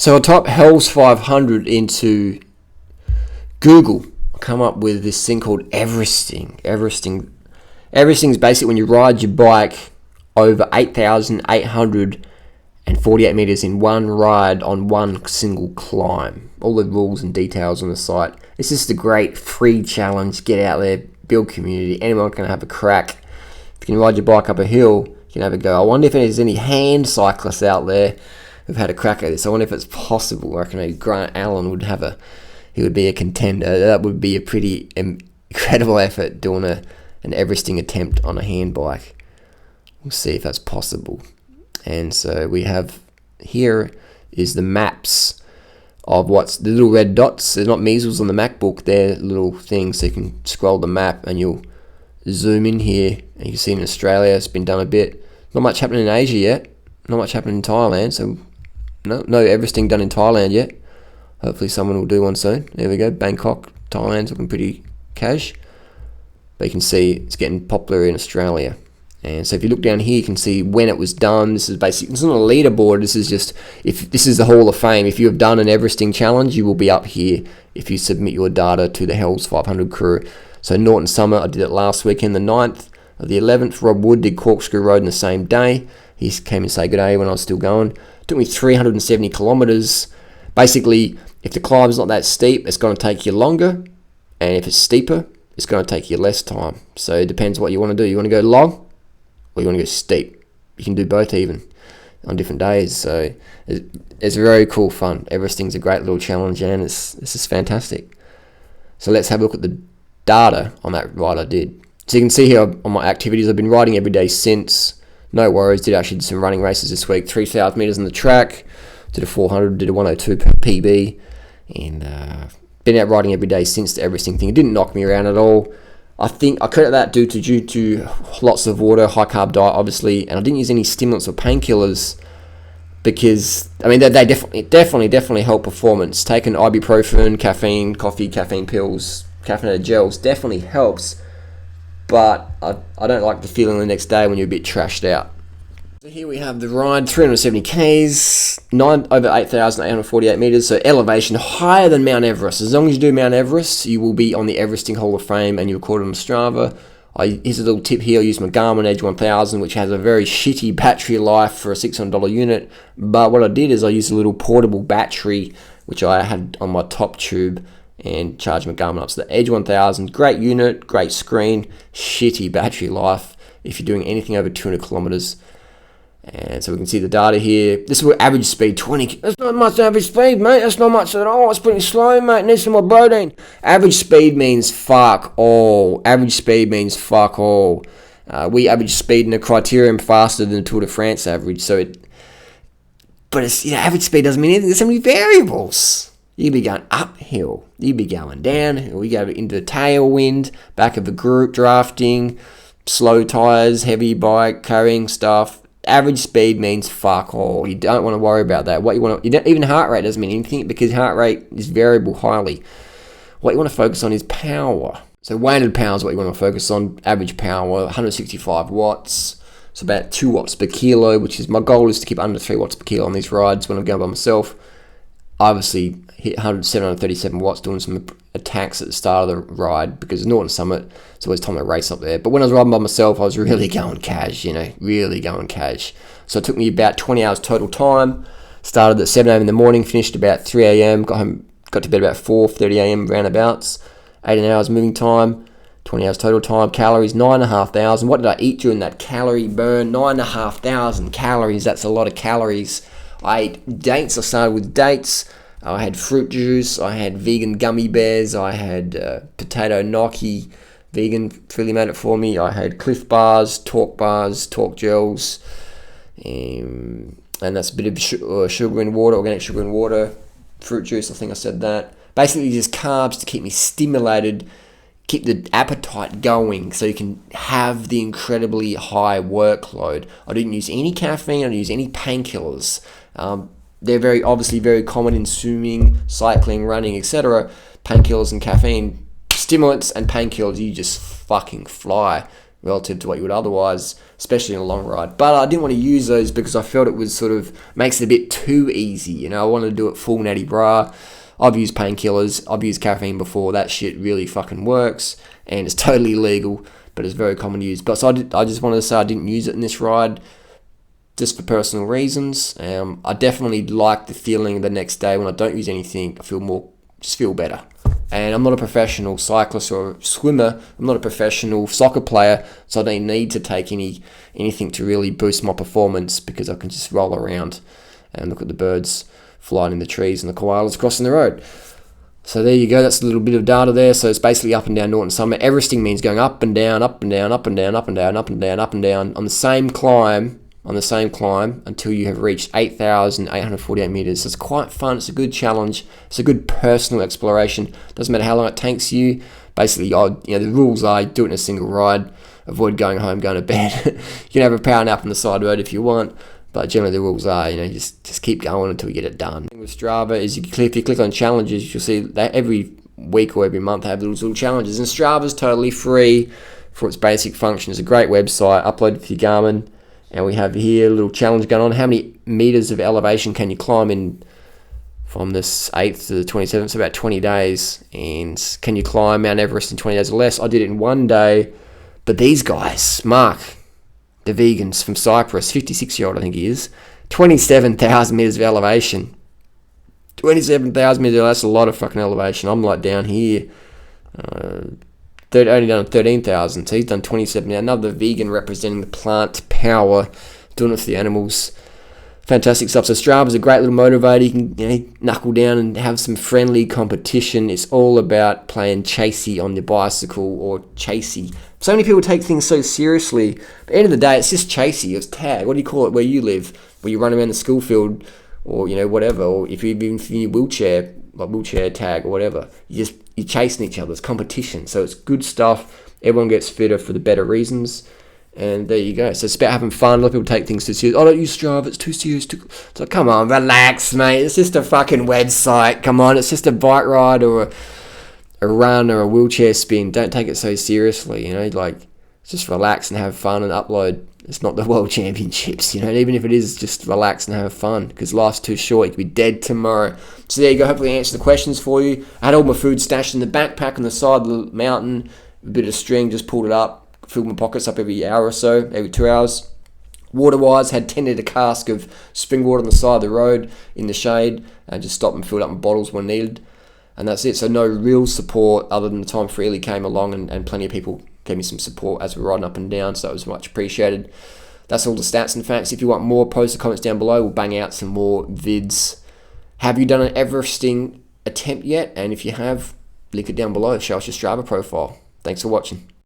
So I'll type Hells 500 into Google. I'll come up with this thing called Everesting. Everesting is basically when you ride your bike over 8,848 meters in one ride on one single climb. All the rules and details on the site. It's just a great free challenge. Get out there, build community. Anyone can have a crack. If you can ride your bike up a hill, you can have a go. I wonder if there's any hand cyclists out there who've had a crack at this. I wonder if it's possible. I reckon Grant Allen would be a contender. That would be a pretty incredible effort, doing an Everesting attempt on a hand bike. We'll see if that's possible. And so we have here is the maps of what's the little red dots. There's not measles on the MacBook. They're little things, so you can scroll the map and you'll zoom in here. And you can see in Australia, it's been done a bit. Not much happening in Asia yet. Not much happening in Thailand. So no Everesting done in Thailand yet. Hopefully someone will do one soon. There we go. Bangkok, Thailand's looking pretty cash. But you can see it's getting popular in Australia. And so if you look down here, you can see when it was done. This is basically, it's not a leaderboard. This is just, if this is the Hall of Fame. If you have done an Everesting challenge, you will be up here if you submit your data to the Hells 500 crew. So Norton Summit, I did it last weekend, the 9th of the 11th. Rob Wood did Corkscrew Road in the same day. He came and said good day when I was still going. It took me 370 kilometers. Basically, if the climb's not that steep, it's going to take you longer. And if it's steeper, it's going to take you less time. So it depends what you want to do. You want to go long, or you want to go steep. You can do both even on different days. So it's very cool fun. Everesting's a great little challenge, and it's just fantastic. So let's have a look at the data on that ride I did. So you can see here on my activities, I've been riding every day since. No worries. Did actually do some running races this week. 3,000 meters on the track. Did a 400. Did a 102 PB. And been out riding every day since the Everesting thing. It didn't knock me around at all. I think I credit that due to lots of water, high carb diet, obviously, and I didn't use any stimulants or painkillers because I mean they definitely help performance. Taking ibuprofen, caffeine, coffee, caffeine pills, caffeinated gels definitely helps, but I don't like the feeling the next day when you're a bit trashed out. So here we have the ride, 370 Ks, over 8,848 meters, so elevation higher than Mount Everest. As long as you do Mount Everest, you will be on the Everesting Hall of Fame and you record it on Strava. Here's a little tip here. I use my Garmin Edge 1000, which has a very shitty battery life for a $600 unit. But what I did is I used a little portable battery, which I had on my top tube, and charged my Garmin up. So the Edge 1000, great unit, great screen, shitty battery life if you're doing anything over 200 kilometers. And so we can see the data here. This is what average speed, 20. That's not much average speed, mate. That's not much at all. It's pretty slow, mate. Need some more protein. Average speed means fuck all. Average speed means fuck all. We average speed in a criterium faster than the Tour de France average. But average speed doesn't mean anything. There's so many variables. You'd be going uphill. You'd be going downhill. We go into the tailwind, back of the group, drafting, slow tires, heavy bike, carrying stuff. Average speed means fuck all. You don't want to worry about that. Even heart rate doesn't mean anything because heart rate is variable highly. What you want to focus on is power. So weighted power is what you want to focus on. Average power, 165 watts. So about 2 watts per kilo, which is my goal is to keep under 3 watts per kilo on these rides when I'm going by myself. I obviously hit 737 watts doing some attacks at the start of the ride because Norton Summit, it's always time to race up there. But when I was riding by myself, I was really going cash, really going cash. So it took me about 20 hours total time. Started at 7 a.m. in the morning, finished about 3 a.m., got to bed about 4:30 a.m. roundabouts. 18 hours moving time, 20 hours total time. Calories, 9,500. What did I eat during that calorie burn? 9,500 calories. That's a lot of calories. I ate dates. I started with dates. I had fruit juice. I had vegan gummy bears. I had potato gnocchi. Vegan really made it for me. I had Cliff bars, Talk gels. And that's a bit of sugar and water, organic sugar and water. Fruit juice, I think I said that. Basically just carbs to keep me stimulated, keep the appetite going so you can have the incredibly high workload. I didn't use any caffeine. I didn't use any painkillers. They're very common in swimming, cycling, running, etc. Painkillers and caffeine, stimulants and painkillers, you just fucking fly. relative to what you would otherwise, especially in a long ride. But I didn't want to use those because I felt it was sort of makes it a bit too easy. You know, I wanted to do it full natty bra. I've used painkillers. I've used caffeine before. That shit really fucking works, and it's totally legal, but it's very common to use. But so I just wanted to say I didn't use it in this ride, just for personal reasons. I definitely like the feeling the next day when I don't use anything. I just feel better. And I'm not a professional cyclist or swimmer. I'm not a professional soccer player, so I don't need to take anything to really boost my performance, because I can just roll around and look at the birds flying in the trees and the koalas crossing the road. So there you go. That's a little bit of data there. So it's basically up and down Norton Summit. Everesting means going up and down, up and down, up and down, up and down, up and down, up and down on the same climb until you have reached 8,848 meters. So it's quite fun. It's a good challenge. It's a good personal exploration. Doesn't matter how long it takes you. Basically, the rules are do it in a single ride. Avoid going home, going to bed. You can have a power nap on the side road if you want, but generally the rules are, just keep going until you get it done. With Strava is if you click on challenges, you'll see that every week or every month they have little challenges. And Strava's totally free for its basic function. It's a great website. Upload it to your Garmin. And we have here a little challenge going on. How many meters of elevation can you climb in from this 8th to the 27th? It's about 20 days. And can you climb Mount Everest in 20 days or less? I did it in one day. But these guys, Mark, the vegans from Cyprus, 56-year-old I think he is, 27,000 meters of elevation. 27,000 meters, that's a lot of fucking elevation. I'm like down here. Only done 13,000, so he's done 27 now. Another vegan representing the plant power, doing it for the animals. Fantastic stuff. So Strava's a great little motivator. You can knuckle down and have some friendly competition. It's all about playing chasey on the bicycle, or chasey. So many people take things so seriously. But at the end of the day, it's just chasey. It's tag. What do you call it where you live? Where you run around the school field, or whatever. Or if you're in your wheelchair, like wheelchair tag or whatever, you're chasing each other. It's competition. So it's good stuff. Everyone gets fitter for the better reasons. And there you go. So it's about having fun. A lot of people take things too serious. I don't use Strava. It's too serious. So come on, relax, mate. It's just a fucking website. Come on. It's just a bike ride or a run or a wheelchair spin. Don't take it so seriously. Just relax and have fun and upload. It's not the World Championships, even if it is, just relax and have fun, because life's too short. You could be dead tomorrow. So there you go. Hopefully I answered the questions for you. I had all my food stashed in the backpack on the side of the mountain, a bit of string, just pulled it up, filled my pockets up every hour or so, every 2 hours. Water-wise, had 10-litre cask of spring water on the side of the road in the shade, and just stopped and filled up my bottles when needed. And that's it. So no real support other than the time Freely came along, and plenty of people gave me some support as we were riding up and down, so that was much appreciated. That's all the stats and facts. If you want more, post the comments down below. We'll bang out some more vids. Have you done an Everesting attempt yet? And if you have, link it down below. Show us your Strava profile. Thanks for watching.